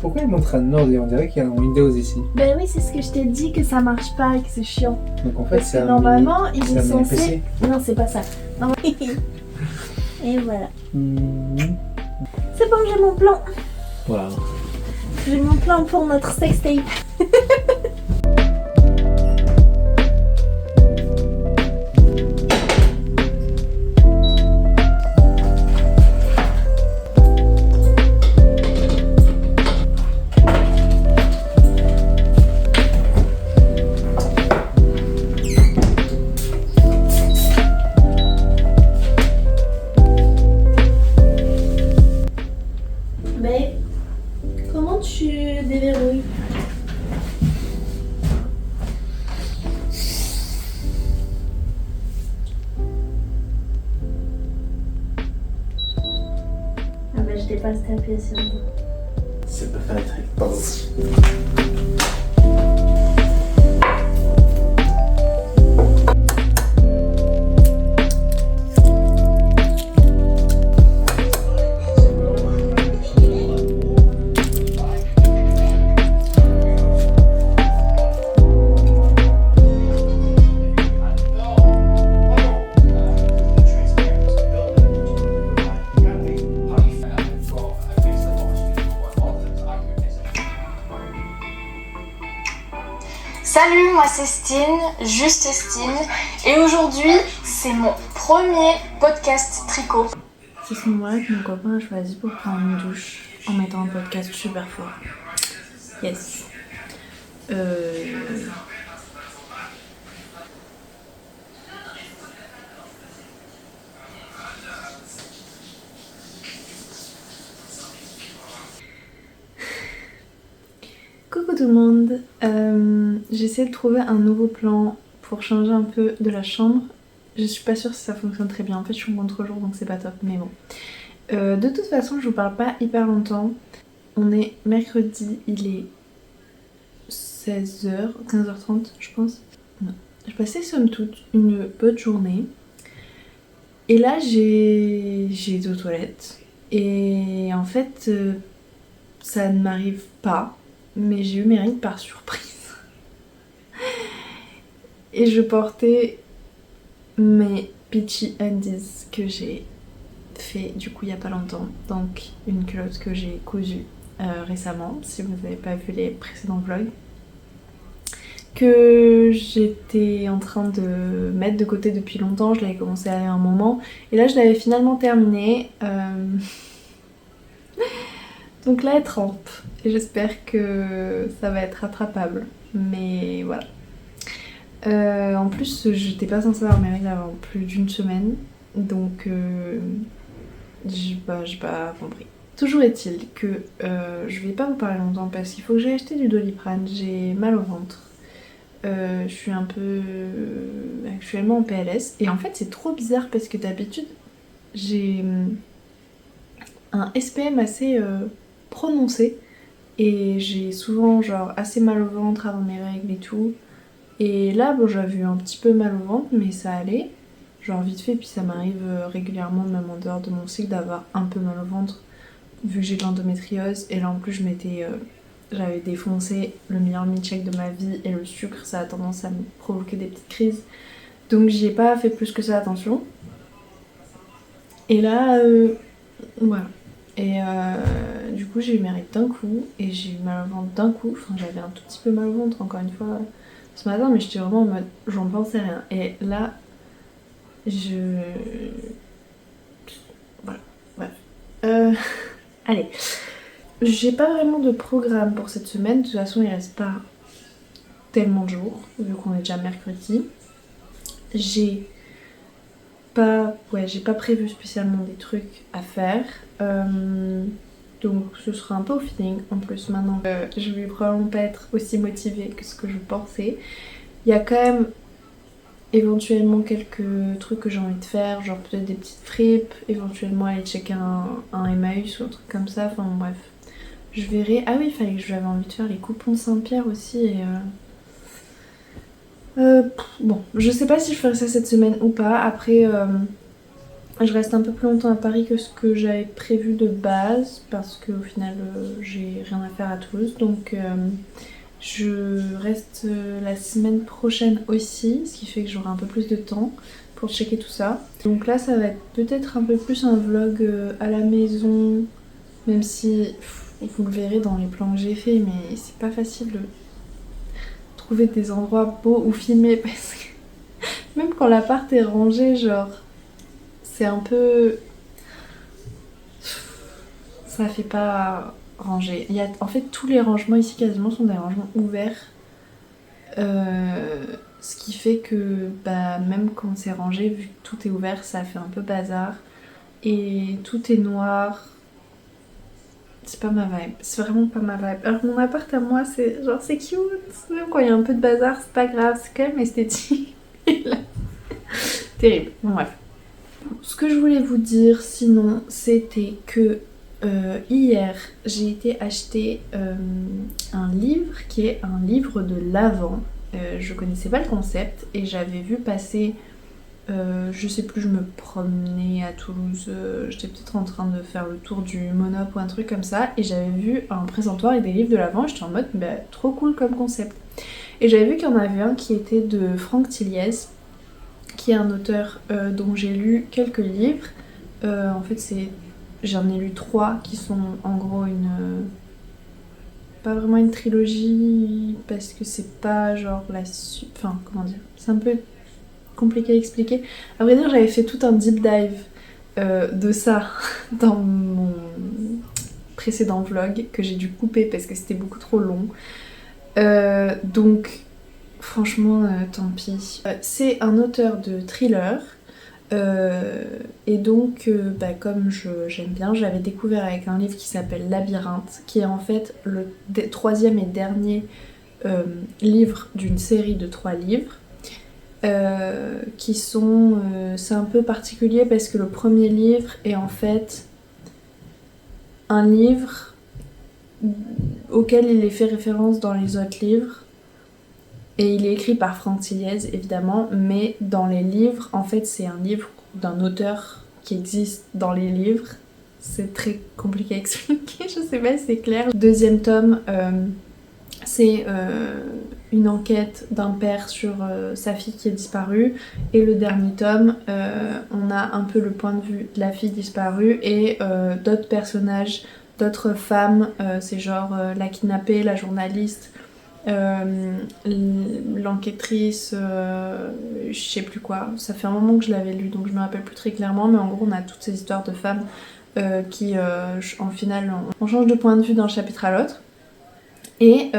Pourquoi il montre un ordi? On dirait qu'il y a un Windows ici. Ben oui, c'est ce que je t'ai dit, que ça marche pas et que c'est chiant. Donc en fait, Parce c'est que un normalement, mini- il c'est est un mini censé... PC. Non, c'est pas ça. Non. Et voilà. C'est bon, j'ai mon plan. Voilà. J'ai mon plan pour notre sextape. Mais comment tu déverrouilles? Ah bah je dépasse ta pièce. C'est pas fait, pardon. Salut, moi c'est Stine, juste Stine, et aujourd'hui c'est mon premier podcast tricot. C'est ce moment-là que mon copain a choisi pour prendre une douche en mettant un podcast super fort. Yes. Coucou tout le monde, j'essaie de trouver un nouveau plan pour changer un peu de la chambre. Je suis pas sûre si ça fonctionne très bien, en fait je suis en contre-jour donc c'est pas top, mais bon. De toute façon je vous parle pas hyper longtemps. On est mercredi, il est 16h, 15h30 je pense. Non. J'ai passé somme toute une bonne journée. Et là j'ai été aux toilettes. Et en fait ça ne m'arrive pas. Mais j'ai eu mes règles par surprise. Et je portais mes Peachy Undies que j'ai fait du coup il y a pas longtemps. Donc une culotte que j'ai cousue récemment, si vous n'avez pas vu les précédents vlogs. Que j'étais en train de mettre de côté depuis longtemps, je l'avais commencé à un moment. Et là je l'avais finalement terminée. Donc là elle trempe et j'espère que ça va être rattrapable, mais voilà. En plus j'étais pas censée avoir mes règles avant plus d'une semaine, donc j'ai pas compris. Toujours est-il que je vais pas vous parler longtemps parce qu'il faut que j'aille acheter du Doliprane, j'ai mal au ventre. Je suis un peu actuellement en PLS et en fait c'est trop bizarre parce que d'habitude j'ai un SPM assez prononcé et j'ai souvent genre assez mal au ventre avant mes règles et tout, et là bon j'avais eu un petit peu mal au ventre mais ça allait genre vite fait, puis ça m'arrive régulièrement même en dehors de mon cycle d'avoir un peu mal au ventre vu que j'ai de l'endométriose, et là en plus j'avais défoncé le meilleur milkshake de ma vie et le sucre ça a tendance à me provoquer des petites crises, donc j'y ai pas fait plus que ça attention. Et là Voilà. Et du coup, j'ai eu mes règles d'un coup et j'ai eu mal au ventre d'un coup. Enfin, j'avais un tout petit peu mal au ventre encore une fois ce matin, mais j'étais vraiment en mode j'en pensais rien. Et là, voilà, bref. Allez. J'ai pas vraiment de programme pour cette semaine. De toute façon, il reste pas tellement de jours, vu qu'on est déjà mercredi. J'ai pas prévu spécialement des trucs à faire. Donc ce sera un peu au feeling en plus maintenant. Je vais probablement pas être aussi motivée que ce que je pensais. Il y a quand même éventuellement quelques trucs que j'ai envie de faire, genre peut-être des petites fripes, éventuellement aller checker un Emmaüs ou un truc comme ça, enfin bref. Je verrai. Ah oui, j'avais envie de faire les coupons de Saint-Pierre aussi et bon, je sais pas si je ferai ça cette semaine ou pas. Après, je reste un peu plus longtemps à Paris que ce que j'avais prévu de base parce qu'au final, j'ai rien à faire à Toulouse. Donc, je reste la semaine prochaine aussi, ce qui fait que j'aurai un peu plus de temps pour checker tout ça. Donc là, ça va être peut-être un peu plus un vlog à la maison, même si vous le verrez dans les plans que j'ai fait, mais c'est pas facile de trouver des endroits beaux où filmer parce que même quand l'appart est rangé, genre c'est un peu, ça fait pas ranger. En fait tous les rangements ici quasiment sont des rangements ouverts, ce qui fait que bah, même quand c'est rangé, vu que tout est ouvert, ça fait un peu bazar et tout est noir. C'est pas ma vibe, c'est vraiment pas ma vibe. Alors mon appart à moi, c'est genre c'est cute, même quand il y a un peu de bazar, c'est pas grave, c'est quand même esthétique. Et là, terrible. Bon bref. Ce que je voulais vous dire sinon, c'était que hier, j'ai été acheter un livre qui est un livre de l'Avent. Je connaissais pas le concept et j'avais vu passer... je sais plus, je me promenais à Toulouse, j'étais peut-être en train de faire le tour du Monop ou un truc comme ça, et j'avais vu un présentoir avec des livres de l'Avent, j'étais en mode bah, trop cool comme concept. Et j'avais vu qu'il y en avait un qui était de Franck Tilliez, qui est un auteur dont j'ai lu quelques livres. En fait, j'en ai lu 3 qui sont en gros pas vraiment une trilogie, parce que c'est pas genre la suite. Enfin, comment dire, c'est un peu compliqué à expliquer. À vrai dire, j'avais fait tout un deep dive de ça dans mon précédent vlog que j'ai dû couper parce que c'était beaucoup trop long. Donc, franchement, tant pis. C'est un auteur de thriller. Et donc, bah, comme j'aime bien, j'avais découvert avec un livre qui s'appelle Labyrinthe, qui est en fait le 3e et dernier livre d'une série de 3 livres. Qui sont... c'est un peu particulier parce que le premier livre est en fait un livre auquel il est fait référence dans les autres livres et il est écrit par Franck Tilliez évidemment, mais dans les livres en fait c'est un livre d'un auteur qui existe dans les livres. C'est très compliqué à expliquer, je sais pas si c'est clair. Deuxième tome, c'est une enquête d'un père sur sa fille qui est disparue, et le dernier tome, on a un peu le point de vue de la fille disparue et d'autres personnages, d'autres femmes, c'est genre la kidnappée, la journaliste, l'enquêtrice, je sais plus quoi. Ça fait un moment que je l'avais lu donc je me rappelle plus très clairement, mais en gros on a toutes ces histoires de femmes qui en final on change de point de vue d'un chapitre à l'autre. Et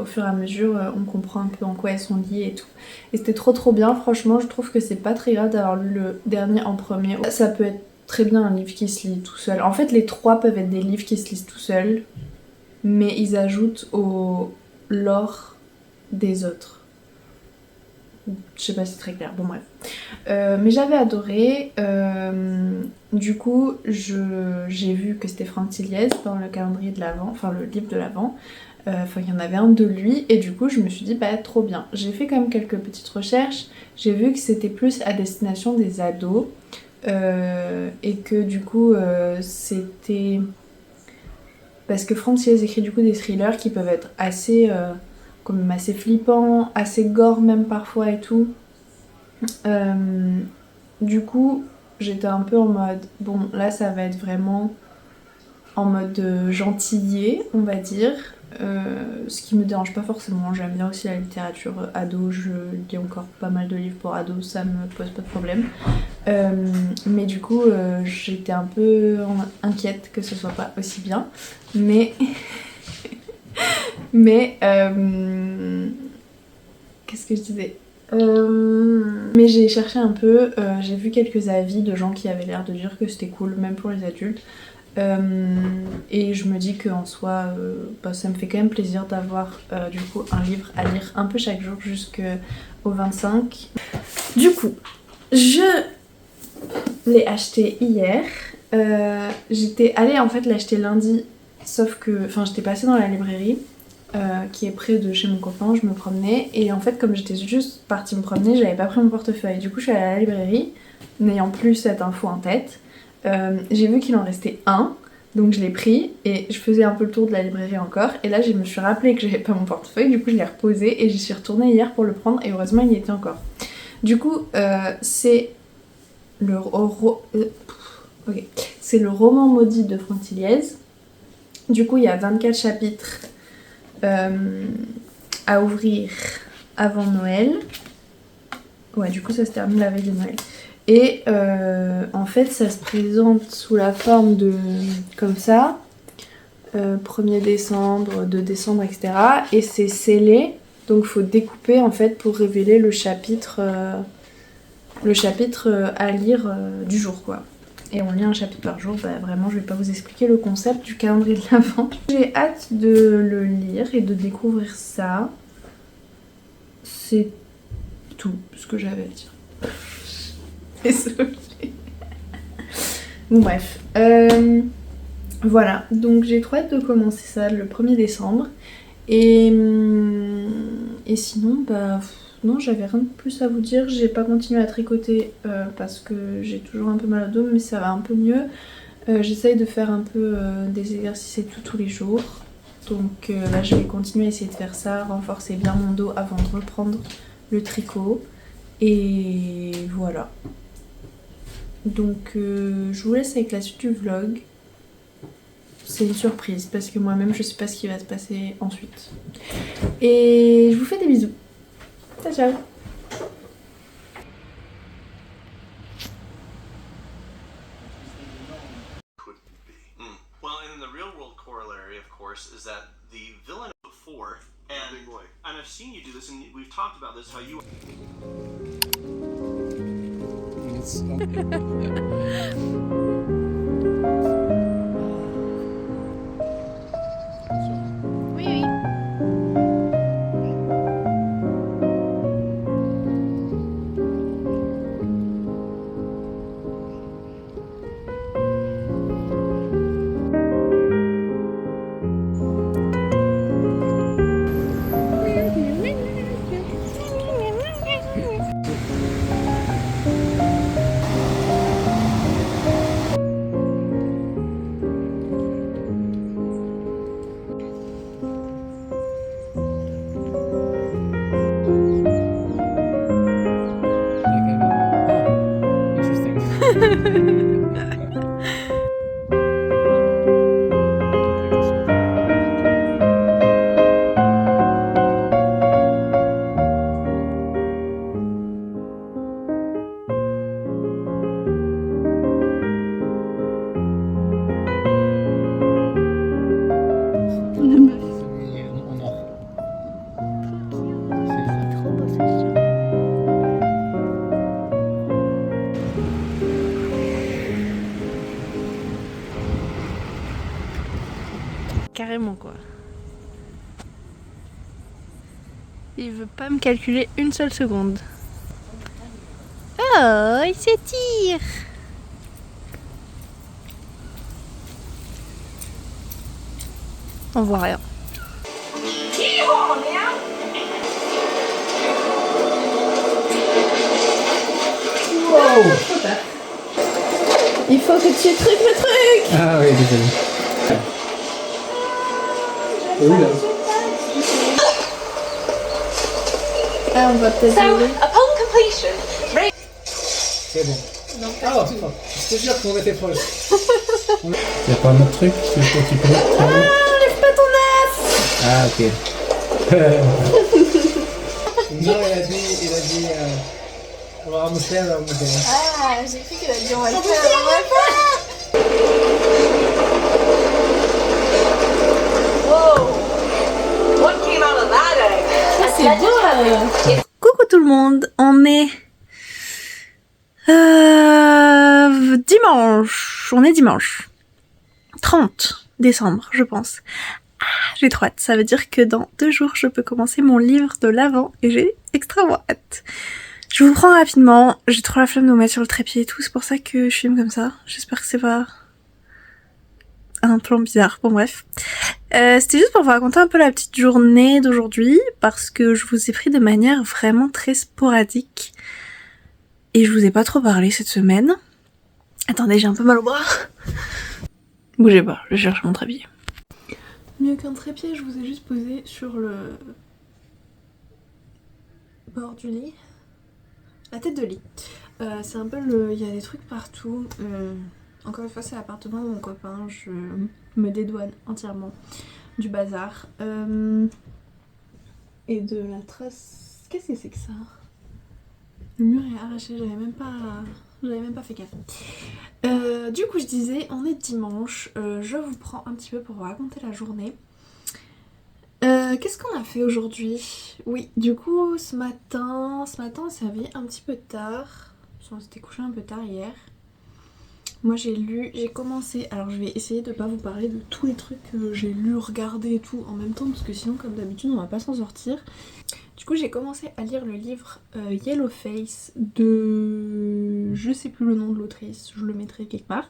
au fur et à mesure, on comprend un peu en quoi elles sont liées et tout. Et c'était trop bien, franchement, je trouve que c'est pas très grave d'avoir lu le dernier en premier. Ça peut être très bien un livre qui se lit tout seul. En fait, les 3 peuvent être des livres qui se lisent tout seuls, mais ils ajoutent au lore des autres. Je sais pas si c'est très clair, bon bref. Mais j'avais adoré. Du coup, j'ai vu que c'était Franck Tilliez dans le calendrier de l'Avent, enfin le livre de l'Avent. Enfin, il y en avait un de lui, et du coup, je me suis dit, bah, trop bien. J'ai fait quand même quelques petites recherches. J'ai vu que c'était plus à destination des ados, et que du coup, c'était... Parce que Franck Tilliez écrit du coup des thrillers qui peuvent être assez, quand même assez flippants, assez gore même parfois et tout. Du coup, j'étais un peu en mode bon là ça va être vraiment en mode gentillet on va dire. Ce qui me dérange pas forcément, j'aime bien aussi la littérature ado, je lis encore pas mal de livres pour ados, ça me pose pas de problème. Mais du coup j'étais un peu inquiète que ce soit pas aussi bien, mais qu'est-ce que je disais, mais j'ai cherché un peu, j'ai vu quelques avis de gens qui avaient l'air de dire que c'était cool même pour les adultes. Et je me dis qu'en soi ça me fait quand même plaisir d'avoir du coup un livre à lire un peu chaque jour jusqu'au 25. Du coup je l'ai acheté hier, j'étais allée en fait l'acheter lundi sauf que j'étais passée dans la librairie qui est près de chez mon copain, je me promenais et en fait comme j'étais juste partie me promener j'avais pas pris mon portefeuille, du coup je suis allée à la librairie n'ayant plus cette info en tête. J'ai vu qu'il en restait un, donc je l'ai pris et je faisais un peu le tour de la librairie encore et là je me suis rappelé que j'avais pas mon portefeuille, du coup je l'ai reposé et j'y suis retournée hier pour le prendre et heureusement il y était encore. Du coup c'est le roman maudit de Frontiliez. Du coup il y a 24 chapitres à ouvrir avant Noël. Ouais du coup ça se termine la veille de Noël. Et en fait ça se présente sous la forme de comme ça, 1er décembre, 2 décembre, etc. Et c'est scellé, donc faut découper en fait pour révéler le chapitre à lire du jour quoi. Et on lit un chapitre par jour, bah vraiment je vais pas vous expliquer le concept du calendrier de l'Avent. J'ai hâte de le lire et de découvrir ça. C'est tout ce que j'avais à dire. Désolée. Bon bref, voilà, donc j'ai trop hâte de commencer ça le 1er décembre et sinon bah non j'avais rien de plus à vous dire, j'ai pas continué à tricoter parce que j'ai toujours un peu mal au dos mais ça va un peu mieux. J'essaye de faire un peu des exercices et tout tous les jours, donc là je vais continuer à essayer de faire ça, renforcer bien mon dos avant de reprendre le tricot et voilà. Donc je vous laisse avec la suite du vlog. C'est une surprise parce que moi-même je sais pas ce qui va se passer ensuite. Et je vous fais des bisous. Ciao ciao. Well, and the real world corollary, of course, is that the villain before, and I've seen you do this, and we've talked about this, how you. Oui, oui. Carrément quoi. Il veut pas me calculer une seule seconde. Oh, il s'étire. On voit rien. Wow. Il faut que tu truques le truc. Ah oui, désolé. Oui, là. Ah, on va peut-être. So, upon completion, C'est bon. Donc, Ah, c'est pas. Je te jure qu'on était proches. Y'a pas un autre truc que tu peux mettre? Lève pas ton œuf. Ah, ok. Non, il a dit on va remonter, on va remonter. Ah, j'ai cru qu'il a dit on va le faire. C'est beau. Coucou tout le monde, on est dimanche 30 décembre je pense. J'ai trop hâte, ça veut dire que dans 2 jours je peux commencer mon livre de l'Avent et j'ai extrêmement hâte. Je vous prends rapidement, j'ai trop la flemme de me mettre sur le trépied et tout, c'est pour ça que je filme comme ça. J'espère que c'est pas un plan bizarre, bon bref. C'était juste pour vous raconter un peu la petite journée d'aujourd'hui, parce que je vous ai pris de manière vraiment très sporadique. Et je vous ai pas trop parlé cette semaine. Attendez, j'ai un peu mal au bras. Bougez pas, je cherche mon trépied. Mieux qu'un trépied, je vous ai juste posé sur le bord du lit. La tête de lit. C'est un peu le... Il y a des trucs partout. Encore une fois, c'est l'appartement de mon copain. Je me dédouane entièrement du bazar. Et de la trace... Qu'est-ce que c'est que ça? Le mur est arraché, j'avais même pas fait gaffe. Du coup, je disais, on est dimanche. Je vous prends un petit peu pour vous raconter la journée. Qu'est-ce qu'on a fait aujourd'hui? Oui, du coup, ce matin, on s'est réveillé un petit peu tard. On s'était couché un peu tard hier. Moi j'ai commencé, alors je vais essayer de pas vous parler de tous les trucs que j'ai lu, regardé et tout en même temps parce que sinon comme d'habitude on va pas s'en sortir. Du coup j'ai commencé à lire le livre Yellowface de... je sais plus le nom de l'autrice, je le mettrai quelque part.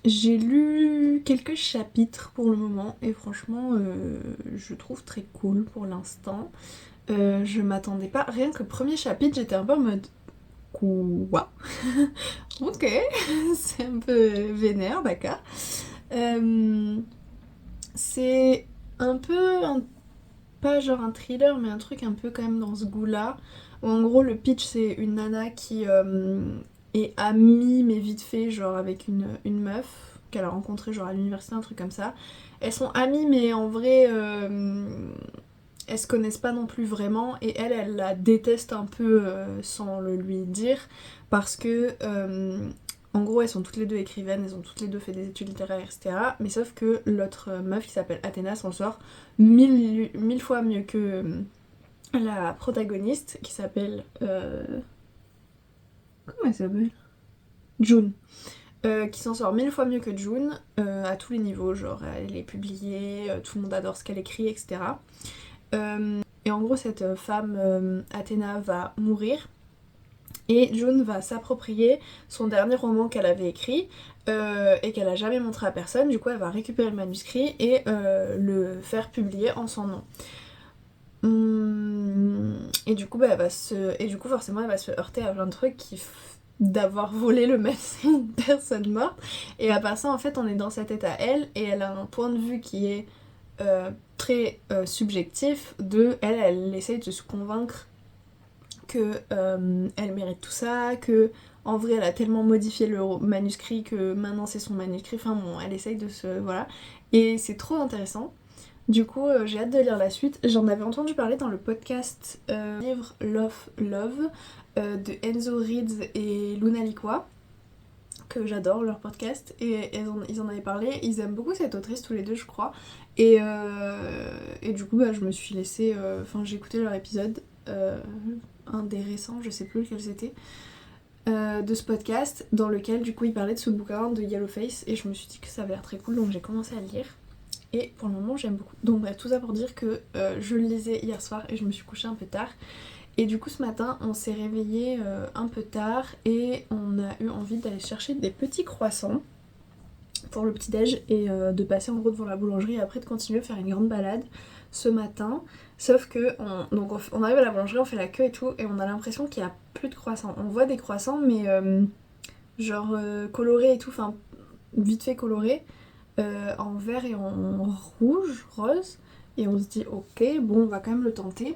J'ai lu quelques chapitres pour le moment et franchement je trouve très cool pour l'instant. Je m'attendais pas, rien que le premier chapitre j'étais un peu en mode... Quoi? Ok, c'est un peu vénère, d'accord. C'est un peu, pas genre un thriller, mais un truc un peu quand même dans ce goût-là. Où en gros, le pitch, c'est une nana qui est amie, mais vite fait, genre avec une meuf qu'elle a rencontrée genre à l'université, un truc comme ça. Elles sont amies, mais en vrai... elles se connaissent pas non plus vraiment et elle la déteste un peu sans le lui dire parce que en gros elles sont toutes les deux écrivaines, elles ont toutes les deux fait des études littéraires etc. Mais sauf que l'autre meuf qui s'appelle Athéna s'en sort mille fois mieux que la protagoniste qui s'appelle... Comment elle s'appelle? June. Qui s'en sort 1000 fois mieux que June à tous les niveaux, genre elle est publiée, tout le monde adore ce qu'elle écrit etc. Et en gros cette femme Athéna va mourir et June va s'approprier son dernier roman qu'elle avait écrit et qu'elle a jamais montré à personne. Du coup elle va récupérer le manuscrit et le faire publier en son nom. Et du coup forcément elle va se heurter à plein de trucs d'avoir volé le médecin d'une personne morte. Et à part ça en fait on est dans sa tête à elle et elle a un point de vue qui est très subjectif de elle essaye de se convaincre que elle mérite tout ça, que en vrai elle a tellement modifié le manuscrit que maintenant c'est son manuscrit, enfin bon elle essaye de se... voilà, et c'est trop intéressant. Du coup j'ai hâte de lire la suite. J'en avais entendu parler dans le podcast livre Love de Enzo Reeds et Luna Likwa, que j'adore leur podcast, et ils en avaient parlé. Ils aiment beaucoup cette autrice tous les deux je crois, et du coup je me suis laissée, j'ai écouté leur épisode, un des récents, je sais plus lequel c'était, de ce podcast dans lequel du coup ils parlaient de ce bouquin de Yellowface et je me suis dit que ça avait l'air très cool donc j'ai commencé à le lire et pour le moment j'aime beaucoup. Donc bref, tout ça pour dire que je le lisais hier soir et je me suis couchée un peu tard. Et du coup ce matin on s'est réveillé un peu tard et on a eu envie d'aller chercher des petits croissants pour le petit déj et de passer en gros devant la boulangerie et après de continuer à faire une grande balade ce matin. Sauf que on arrive à la boulangerie, on fait la queue et tout et on a l'impression qu'il n'y a plus de croissants. On voit des croissants mais colorés et tout, enfin vite fait colorés, en vert et en rouge, rose, et on se dit ok bon on va quand même le tenter.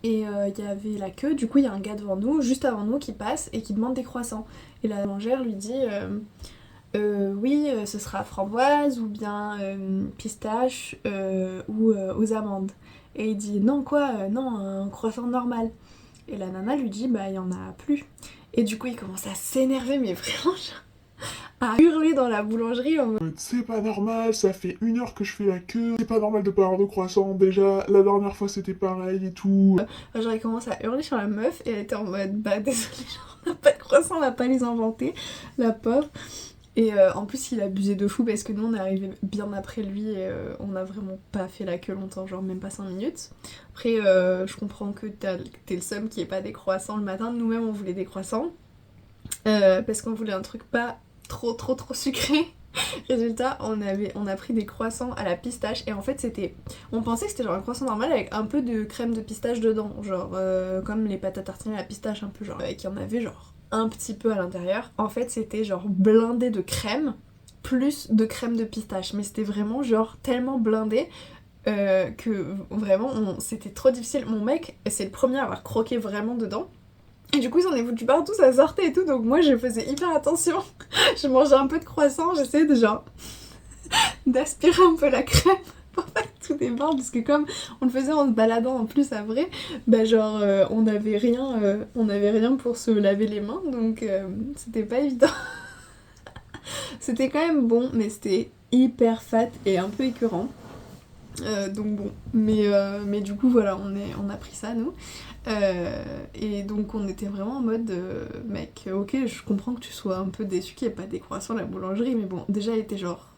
Et il y avait la queue, du coup il y a un gars devant nous, juste avant nous, qui passe et qui demande des croissants. Et la boulangère lui dit oui, ce sera framboise ou bien pistache ou aux amandes. Et il dit non quoi, non, un croissant normal. Et la nana lui dit bah il y en a plus. Et du coup il commence à s'énerver, mais vraiment à hurler dans la boulangerie en mode C'est pas normal, ça fait 1 heure que je fais la queue, c'est pas normal de pas avoir de croissant, déjà, la dernière fois c'était pareil et tout. genre il commence à hurler sur la meuf et elle était en mode bah désolé, genre, on n'a pas de croissant, on va pas les inventer, la pauvre. Et en plus il abusait de fou parce que nous on est arrivé bien après lui et on a vraiment pas fait la queue longtemps, genre même pas 5 minutes. Après je comprends que t'es le seum qui ait pas des croissants le matin, nous-mêmes on voulait des croissants parce qu'on voulait un truc pas trop sucré. Résultat, on a pris des croissants à la pistache et en fait on pensait que c'était genre un croissant normal avec un peu de crème de pistache dedans, genre comme les pâtes à tartiner à la pistache un peu, genre et qu'il y en avait genre un petit peu à l'intérieur. En fait c'était genre blindé de crème plus de crème de pistache, mais c'était vraiment genre tellement blindé que vraiment c'était trop difficile. Mon mec c'est le premier à avoir croqué vraiment dedans. Et du coup, ils en est foutu partout, ça sortait et tout, donc moi je faisais hyper attention. Je mangeais un peu de croissant, j'essayais de genre d'aspirer un peu la crème pour pas que tout déborde, parce que comme on le faisait en se baladant en plus à vrai, bah genre on avait rien pour se laver les mains, donc c'était pas évident. C'était quand même bon, mais c'était hyper fat et un peu écœurant. Donc bon, mais du coup voilà, on a pris ça nous. Et donc on était vraiment en mode mec, ok, je comprends que tu sois un peu déçu qu'il n'y ait pas des croissants à la boulangerie, mais bon, déjà il était genre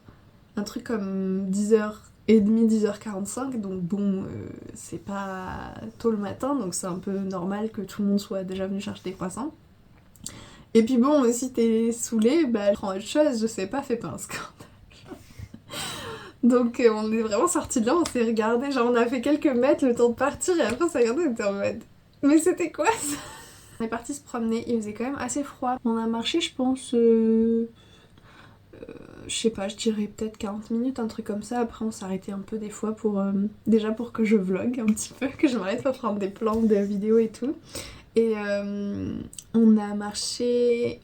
un truc comme 10h30, 10h45, donc bon, c'est pas tôt le matin, donc c'est un peu normal que tout le monde soit déjà venu chercher des croissants. Et puis bon, si t'es saoulé, bah prends autre chose, je sais pas, fais pas un scandale. Donc on est vraiment sortis de là, on s'est regardé, genre on a fait quelques mètres le temps de partir et après on s'est regardé et on était en mode mais c'était quoi ça? On est parti se promener, il faisait quand même assez froid. On a marché je pense, je sais pas, je dirais peut-être 40 minutes, un truc comme ça. Après on s'arrêtait un peu des fois pour déjà pour que je vlog un petit peu, que je m'arrête pour prendre des plans de vidéos et tout. Et on a marché,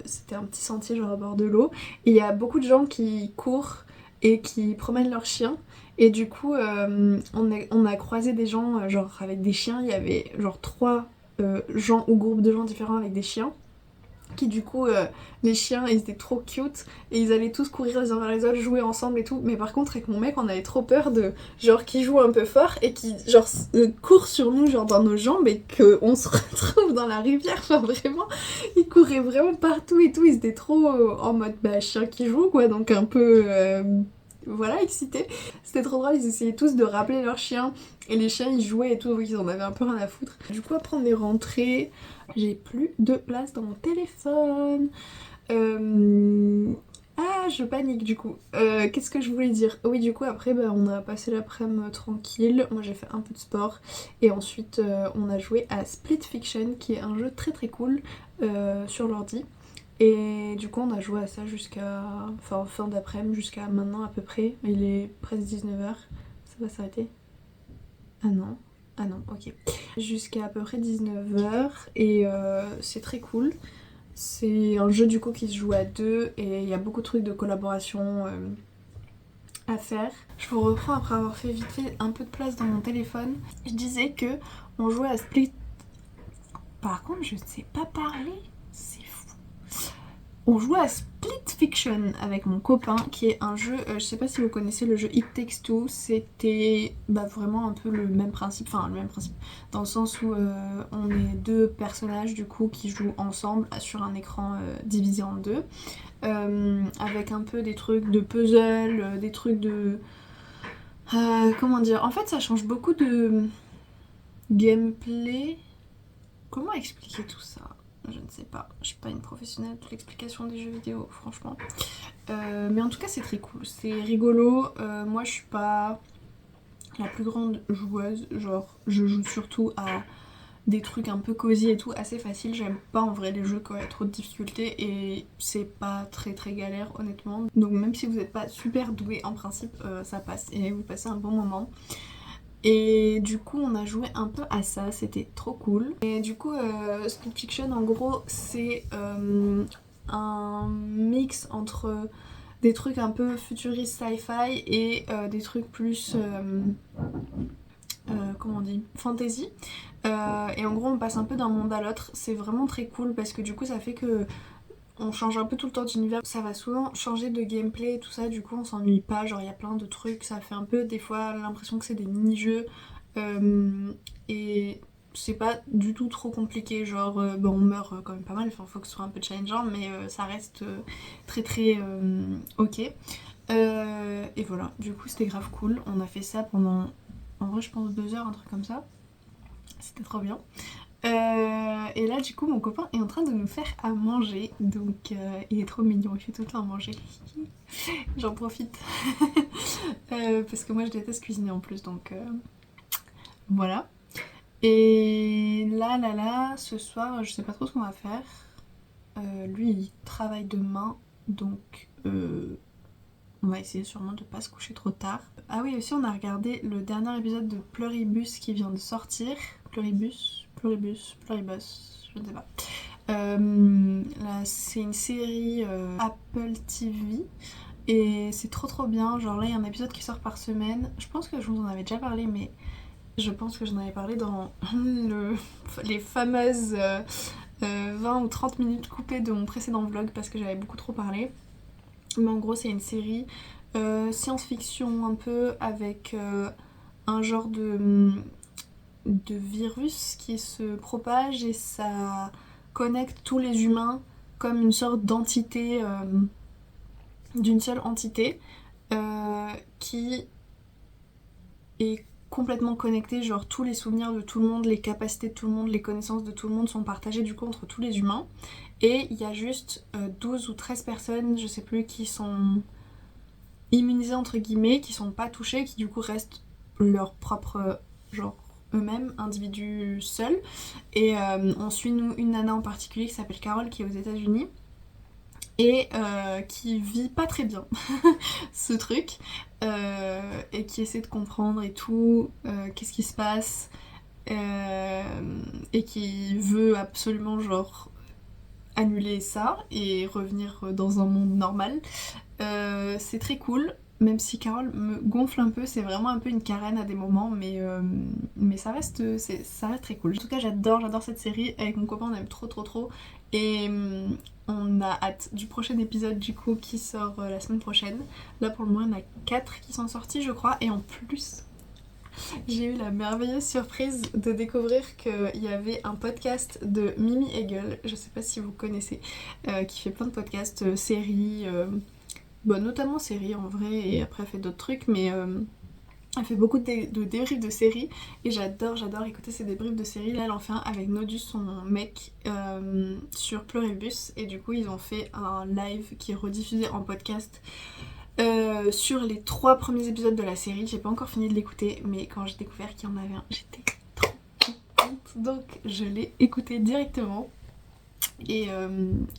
c'était un petit sentier genre au bord de l'eau. Et il y a beaucoup de gens qui courent et qui promènent leurs chiens. Et du coup, on a croisé des gens genre avec des chiens. Il y avait genre 3 gens ou groupes de gens différents avec des chiens. Qui du coup, les chiens, ils étaient trop cute. Et ils allaient tous courir les uns vers les autres, jouer ensemble et tout. Mais par contre, avec mon mec, on avait trop peur de genre qu'ils jouent un peu fort et qu'ils genre courent sur nous, genre dans nos jambes. Et qu'on se retrouve dans la rivière. Genre vraiment, ils couraient vraiment partout et tout. Ils étaient trop en mode bah chien qui joue quoi. Donc un peu... voilà, excités. C'était trop drôle, ils essayaient tous de rappeler leurs chiens et les chiens ils jouaient et tout, donc ils en avaient un peu rien à foutre. Du coup après on est rentré, j'ai plus de place dans mon téléphone. Ah, je panique du coup. Qu'est-ce que je voulais dire? Oui, du coup après bah, on a passé l'après-midi tranquille, moi j'ai fait un peu de sport et ensuite on a joué à Split Fiction qui est un jeu très très cool sur l'ordi. Et du coup on a joué à ça jusqu'à fin d'après-midi, jusqu'à maintenant à peu près. Il est presque 19h. Ça va s'arrêter? Ah non, ok. Jusqu'à à peu près 19h et c'est très cool. C'est un jeu du coup qui se joue à 2 et il y a beaucoup de trucs de collaboration à faire. Je vous reprends après avoir fait vite fait un peu de place dans mon téléphone. Je disais que on jouait à Split... Par contre je sais pas parler. On jouait à Split Fiction avec mon copain qui est un jeu, je sais pas si vous connaissez le jeu It Takes Two, c'était bah, vraiment un peu le même principe, dans le sens où on est 2 personnages du coup qui jouent ensemble sur un écran divisé en 2 avec un peu des trucs de puzzle, des trucs de... comment dire, en fait ça change beaucoup de gameplay. Comment expliquer tout ça? Je ne sais pas, je suis pas une professionnelle de l'explication des jeux vidéo, franchement. Mais en tout cas, c'est très cool, c'est rigolo. Moi, je suis pas la plus grande joueuse, genre, je joue surtout à des trucs un peu cosy et tout, assez facile. J'aime pas en vrai les jeux quand il y a trop de difficultés et c'est pas très galère, honnêtement. Donc, même si vous n'êtes pas super doué, en principe, ça passe et vous passez un bon moment. Et du coup on a joué un peu à ça, c'était trop cool. Et du coup Split Fiction en gros c'est un mix entre des trucs un peu futuristes sci-fi et des trucs plus comment on dit, fantasy. Et en gros on passe un peu d'un monde à l'autre, c'est vraiment très cool parce que du coup ça fait que on change un peu tout le temps d'univers, ça va souvent changer de gameplay et tout ça, du coup on s'ennuie pas, genre il y a plein de trucs, ça fait un peu des fois l'impression que c'est des mini-jeux et c'est pas du tout trop compliqué, genre on meurt quand même pas mal, enfin faut que ce soit un peu challengeant mais ça reste très très ok. Et voilà, du coup c'était grave cool, on a fait ça pendant en vrai je pense 2 heures, un truc comme ça, c'était trop bien. Et là du coup mon copain est en train de nous faire à manger, donc il est trop mignon, il fait tout le temps à manger. J'en profite parce que moi je déteste cuisiner en plus, donc voilà. Et là ce soir je sais pas trop ce qu'on va faire. Lui il travaille demain, donc on va essayer sûrement de pas se coucher trop tard. Ah oui, aussi on a regardé le dernier épisode de Pluribus qui vient de sortir. Pluribus, je ne sais pas. Là, c'est une série Apple TV et c'est trop bien. Genre là il y a un épisode qui sort par semaine. Je pense que je vous en avais déjà parlé, mais je pense que j'en avais parlé dans les fameuses 20 ou 30 minutes coupées de mon précédent vlog parce que j'avais beaucoup trop parlé. Mais en gros c'est une série science-fiction un peu avec un genre de virus qui se propage et ça connecte tous les humains comme une sorte d'entité, d'une seule entité qui est complètement connectée, genre tous les souvenirs de tout le monde, les capacités de tout le monde, les connaissances de tout le monde sont partagées du coup entre tous les humains. Et il y a juste 12 ou 13 personnes, je sais plus, qui sont immunisées entre guillemets, qui sont pas touchées, qui du coup restent leur propre genre eux-mêmes, individus seuls. Et on suit nous une nana en particulier qui s'appelle Carole qui est aux États-Unis et qui vit pas très bien ce truc et qui essaie de comprendre et tout, qu'est-ce qui se passe et qui veut absolument genre annuler ça et revenir dans un monde normal. C'est très cool, même si Carole me gonfle un peu, c'est vraiment un peu une Karen à des moments, mais ça reste très cool. En tout cas j'adore cette série, avec mon copain on aime trop et on a hâte du prochain épisode du coup qui sort la semaine prochaine. Là pour le moment il y en a 4 qui sont sortis je crois, et en plus j'ai eu la merveilleuse surprise de découvrir qu'il y avait un podcast de Mimi Hegel, je sais pas si vous connaissez, qui fait plein de podcasts, séries, notamment séries en vrai, et après elle fait d'autres trucs, mais elle fait beaucoup de débriefs de séries et j'adore écouter ces débriefs de séries. Là elle en fait un avec Nodus, son mec, sur Pluribus, et du coup ils ont fait un live qui est rediffusé en podcast sur les 3 premiers épisodes de la série. J'ai pas encore fini de l'écouter, mais quand j'ai découvert qu'il y en avait un, j'étais trop contente, donc je l'ai écouté directement. Et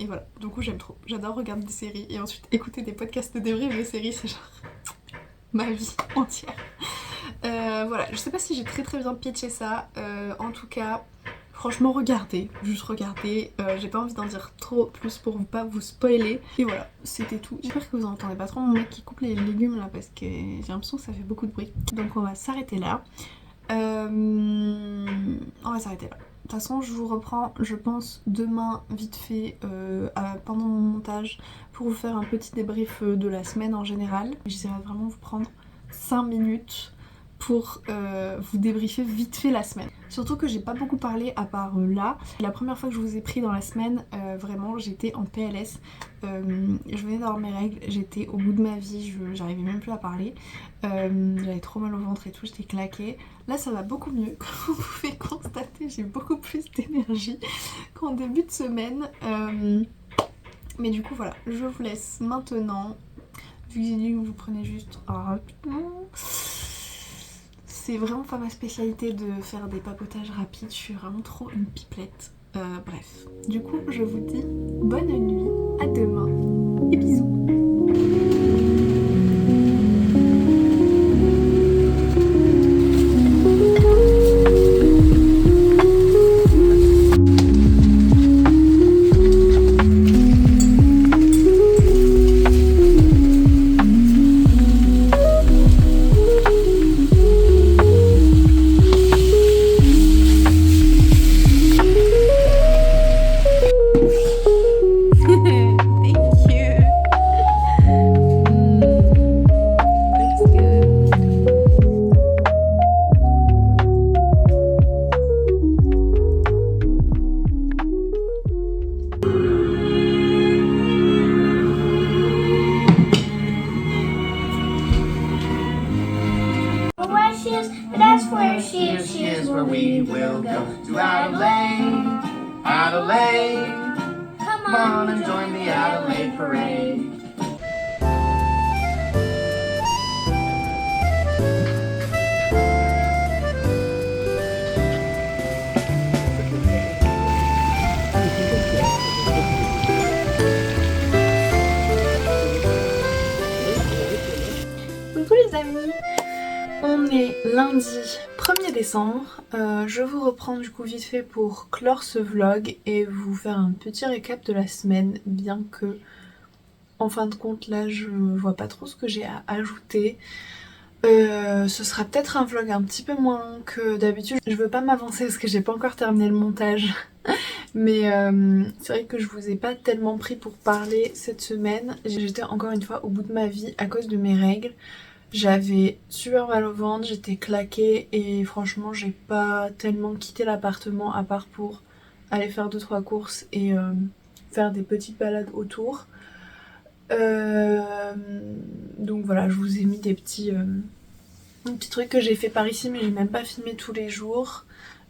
voilà, du coup j'aime trop, j'adore regarder des séries et ensuite écouter des podcasts de débriefs de séries, c'est genre ma vie entière. Voilà, je sais pas si j'ai très bien pitché ça, en tout cas franchement regardez, juste regardez, j'ai pas envie d'en dire trop plus pour pas vous spoiler, et voilà, c'était tout. J'espère que vous entendez pas trop mon mec qui coupe les légumes là parce que j'ai l'impression que ça fait beaucoup de bruit. Donc on va s'arrêter là. De toute façon je vous reprends je pense demain vite fait pendant mon montage pour vous faire un petit débrief de la semaine en général. J'essaierai vraiment de vous prendre 5 minutes pour vous débriefer vite fait la semaine. Surtout que j'ai pas beaucoup parlé à part là. La première fois que je vous ai pris dans la semaine, vraiment j'étais en PLS. Je venais d'avoir mes règles, j'étais au bout de ma vie, j'arrivais même plus à parler. J'avais trop mal au ventre et tout, j'étais claquée. Là ça va beaucoup mieux, comme vous pouvez constater, j'ai beaucoup plus d'énergie qu'en début de semaine. Mais du coup voilà, je vous laisse maintenant. Vu que j'ai dit que vous prenez juste rapidement. C'est vraiment pas ma spécialité de faire des papotages rapides, je suis vraiment trop une pipelette. Bref, du coup je vous dis bonne nuit, à demain et bisous. is, but that's where she is. She is where we will go. To Adelaide, Adelaide. Come on and join the Adelaide Parade. Coucou les amis, on est lundi 1er décembre, je vous reprends du coup vite fait pour clore ce vlog et vous faire un petit récap de la semaine, bien que en fin de compte là je vois pas trop ce que j'ai à ajouter. Ce sera peut-être un vlog un petit peu moins long que d'habitude, je veux pas m'avancer parce que j'ai pas encore terminé le montage. Mais c'est vrai que je vous ai pas tellement pris pour parler cette semaine. J'étais encore une fois au bout de ma vie à cause de mes règles. J'avais super mal au ventre, j'étais claquée et franchement j'ai pas tellement quitté l'appartement à part pour aller faire 2-3 courses et faire des petites balades autour. Donc voilà, je vous ai mis des petits trucs que j'ai fait par ici mais j'ai même pas filmé tous les jours.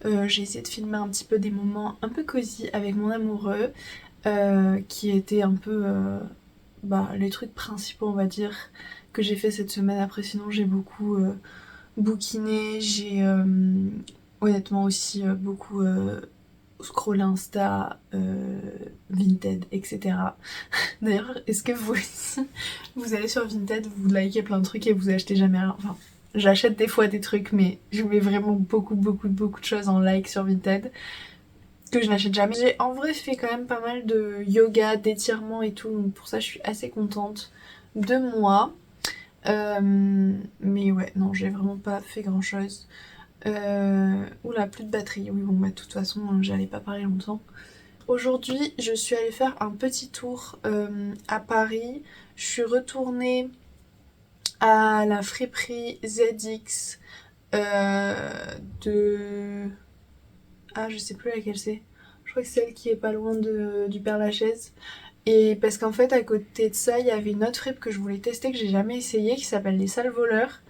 J'ai essayé de filmer un petit peu des moments un peu cosy avec mon amoureux qui étaient un peu les trucs principaux on va dire que j'ai fait cette semaine. Après sinon j'ai beaucoup bouquiné, j'ai honnêtement aussi beaucoup scrollé Insta, Vinted, etc. D'ailleurs est-ce que vous aussi vous allez sur Vinted, vous likez plein de trucs et vous achetez jamais rien? Enfin j'achète des fois des trucs mais je mets vraiment beaucoup de choses en like sur Vinted que je n'achète jamais. J'ai en vrai fait quand même pas mal de yoga, d'étirements et tout, donc pour ça je suis assez contente de moi. Mais ouais, non, j'ai vraiment pas fait grand chose. Oula, plus de batterie. Oui, bon, bah, de toute façon, j'allais pas parler longtemps. Aujourd'hui, je suis allée faire un petit tour à Paris. Je suis retournée à la friperie ZX de... Ah, je sais plus laquelle c'est. Je crois que c'est celle qui est pas loin du Père-Lachaise. Et parce qu'en fait à côté de ça il y avait une autre fripe que je voulais tester que j'ai jamais essayé qui s'appelle les Sales Voleurs.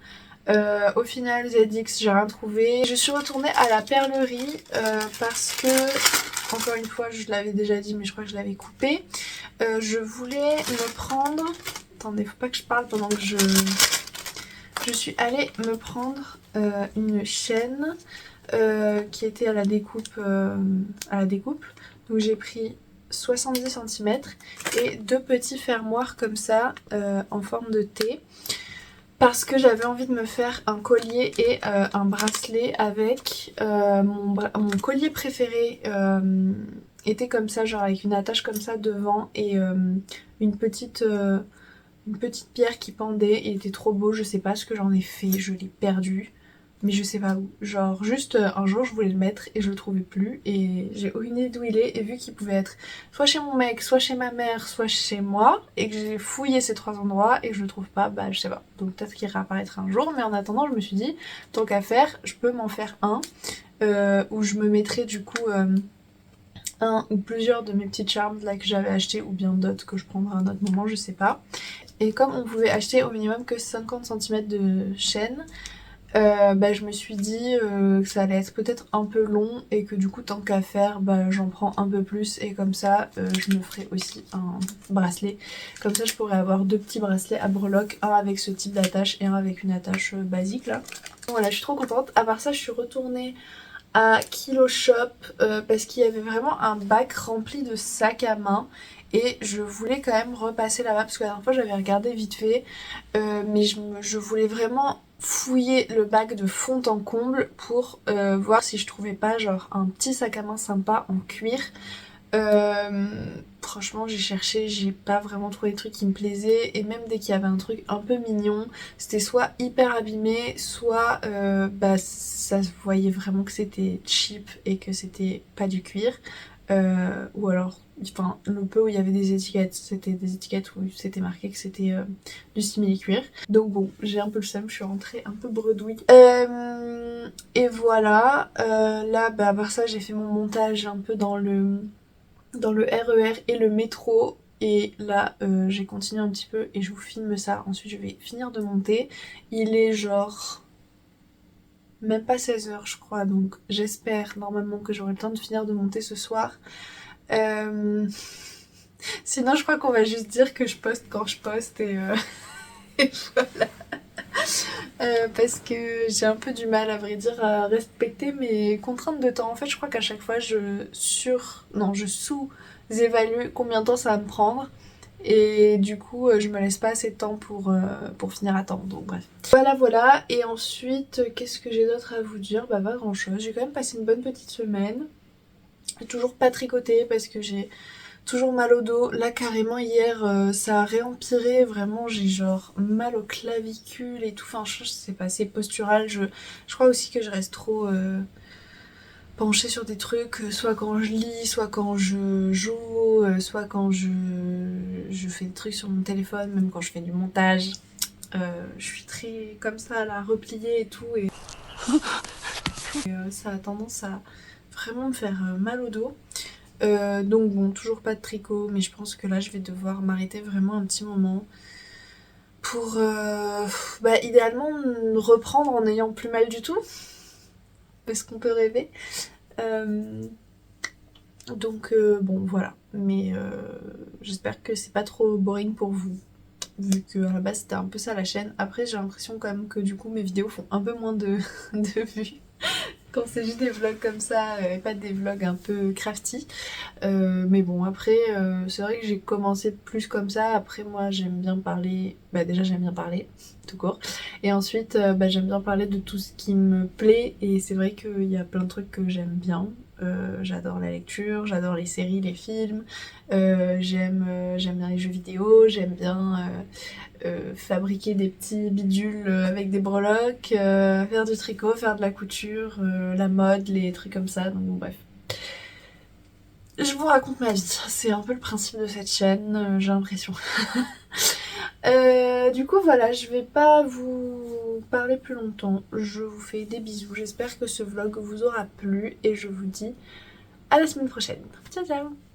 Au final ZX j'ai rien trouvé. Je suis retournée à la perlerie parce que, encore une fois je l'avais déjà dit mais je crois que je l'avais coupé. Je voulais me prendre... Attendez, faut pas que je parle pendant que je suis allée me prendre une chaîne qui était à la découpe. Donc j'ai pris 70 cm et 2 petits fermoirs comme ça en forme de T parce que j'avais envie de me faire un collier et un bracelet avec. Mon collier préféré était comme ça, genre avec une attache comme ça devant et une petite pierre qui pendait. Il était trop beau, je sais pas ce que j'en ai fait, je l'ai perdu. Mais je sais pas où, genre juste un jour je voulais le mettre et je le trouvais plus et j'ai aucune idée d'où il est, et vu qu'il pouvait être soit chez mon mec, soit chez ma mère, soit chez moi et que j'ai fouillé ces 3 endroits et que je le trouve pas, bah je sais pas, donc peut-être qu'il réapparaîtra un jour. Mais en attendant je me suis dit tant qu'à faire je peux m'en faire un où je me mettrai du coup un ou plusieurs de mes petites charms là que j'avais acheté ou bien d'autres que je prendrai à un autre moment, je sais pas. Et comme on pouvait acheter au minimum que 50 cm de chaîne, je me suis dit que ça allait être peut-être un peu long et que du coup tant qu'à faire j'en prends un peu plus et comme ça je me ferai aussi un bracelet. Comme ça je pourrais avoir 2 petits bracelets à breloques, un avec ce type d'attache et un avec une attache basique là. Voilà, je suis trop contente. À part ça je suis retournée à Kilo Shop parce qu'il y avait vraiment un bac rempli de sacs à main. Et je voulais quand même repasser là-bas parce que la dernière fois j'avais regardé vite fait mais je voulais vraiment fouiller le bac de fond en comble pour voir si je trouvais pas genre un petit sac à main sympa en cuir. Franchement j'ai cherché, j'ai pas vraiment trouvé de trucs qui me plaisaient et même dès qu'il y avait un truc un peu mignon c'était soit hyper abîmé soit ça se voyait vraiment que c'était cheap et que c'était pas du cuir. Ou alors enfin le peu où il y avait des étiquettes, c'était des étiquettes où c'était marqué que c'était du simili-cuir. Donc bon, j'ai un peu le seum, je suis rentrée un peu bredouille. Et voilà, là à part ça j'ai fait mon montage un peu dans le RER et le métro. Et là j'ai continué un petit peu et je vous filme ça, ensuite je vais finir de monter. Il est genre même pas 16h je crois, donc j'espère normalement que j'aurai le temps de finir de monter ce soir. Sinon je crois qu'on va juste dire que je poste quand je poste et voilà. Parce que j'ai un peu du mal à vrai dire à respecter mes contraintes de temps. En fait je crois qu'à chaque fois je sous-évalue combien de temps ça va me prendre. Et du coup je me laisse pas assez de temps pour finir à temps, donc bref. Voilà, et ensuite qu'est-ce que j'ai d'autre à vous dire? Bah pas grand chose, j'ai quand même passé une bonne petite semaine. J'ai toujours pas tricoté parce que j'ai toujours mal au dos. Là carrément hier ça a réempiré, vraiment j'ai genre mal aux clavicules et tout, enfin je sais pas, c'est postural. Je crois aussi que je reste trop penchée sur des trucs, soit quand je lis, soit quand je joue, soit quand je fais des trucs sur mon téléphone, même quand je fais du montage. Je suis très comme ça là, repliée et tout, et ça a tendance à vraiment me faire mal au dos. Donc bon, toujours pas de tricot, mais je pense que là je vais devoir m'arrêter vraiment un petit moment pour idéalement reprendre en n'ayant plus mal du tout, parce qu'on peut rêver. Donc bon voilà, mais j'espère que c'est pas trop boring pour vous, vu que à la base c'était un peu ça la chaîne. Après j'ai l'impression quand même que du coup mes vidéos font un peu moins de vues quand c'est juste des vlogs comme ça et pas des vlogs un peu crafty. Mais bon après c'est vrai que j'ai commencé plus comme ça. Après moi j'aime bien parler, déjà j'aime bien parler tout court, et ensuite j'aime bien parler de tout ce qui me plaît, et c'est vrai qu'il y a plein de trucs que j'aime bien. J'adore la lecture, j'adore les séries, les films, j'aime bien les jeux vidéo, j'aime bien fabriquer des petits bidules avec des breloques, faire du tricot, faire de la couture, la mode, les trucs comme ça, donc bon, bref. Je vous raconte ma vie, c'est un peu le principe de cette chaîne, j'ai l'impression. Du coup voilà, je vais pas vous parler plus longtemps, je vous fais des bisous, j'espère que ce vlog vous aura plu et je vous dis à la semaine prochaine. Ciao ciao.